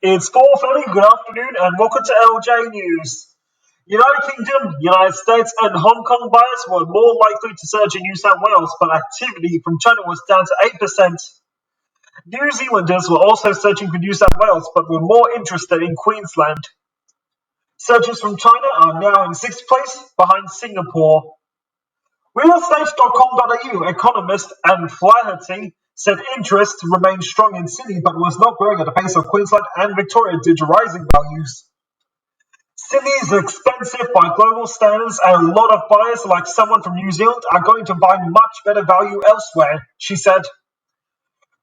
It's 4:30. Good afternoon, and welcome to LJ News. United Kingdom, United States, and Hong Kong buyers were more likely to surge in New South Wales, but activity from China was down to 8%. New Zealanders were also searching for New South Wales, but were more interested in Queensland. Searches from China are now in sixth place, behind Singapore. Realestate.com.au economist Anne Flaherty said interest remained strong in Sydney but was not growing at the pace of Queensland and Victoria due to rising values. Sydney is expensive by global standards, and a lot of buyers, like someone from New Zealand, are going to buy much better value elsewhere, she said.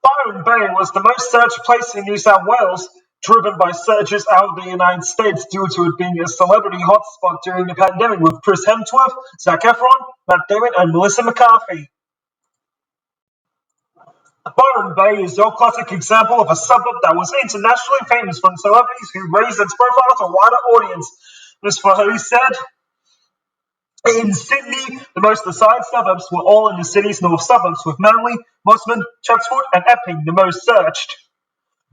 Byron Bay was the most searched place in New South Wales, driven by searches out of the United States due to it being a celebrity hotspot during the pandemic with Chris Hemsworth, Zac Efron, Damon and Melissa McCarthy. Byron Bay is your classic example of a suburb that was internationally famous from celebrities who raised its profile to a wider audience, Ms. Flaherty said. In Sydney, the most desired suburbs were all in the city's north suburbs, with Manly, Mosman, Chatswood and Epping the most searched.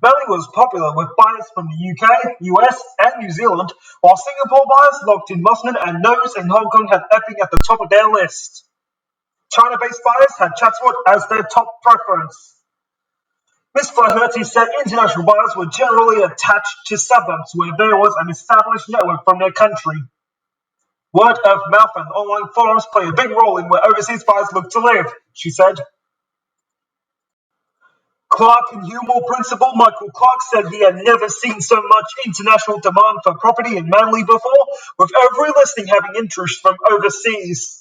Manly was popular with buyers from the UK, US and New Zealand, while Singapore buyers locked in Mosman and those in Hong Kong had Epping at the top of their list. China-based buyers had Chatswood as their top preference. Ms. Flaherty said international buyers were generally attached to suburbs where there was an established network from their country. Word of mouth and online forums play a big role in where overseas buyers look to live, she said. Clark and Humor principal Michael Clark said he had never seen so much international demand for property in Manly before, with every listing having interest from overseas.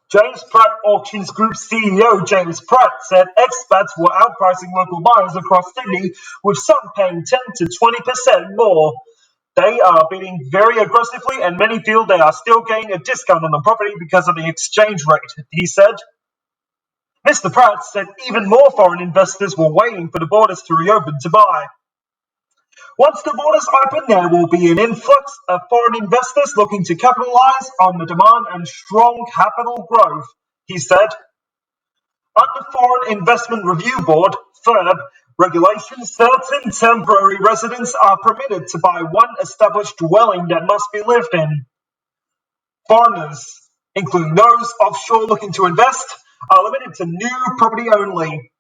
James Pratt Auctions Group CEO James Pratt said expats were outpricing local buyers across Sydney, with some paying 10 to 20% more. They are bidding very aggressively, and many feel they are still getting a discount on the property because of the exchange rate, he said. Mr. Pratt said even more foreign investors were waiting for the borders to reopen to buy. Once the borders open, there will be an influx of foreign investors looking to capitalize on the demand and strong capital growth, he said. Under Foreign Investment Review Board, FIRB, regulations, certain temporary residents are permitted to buy one established dwelling that must be lived in. Foreigners, including those offshore looking to invest, are limited to new property only.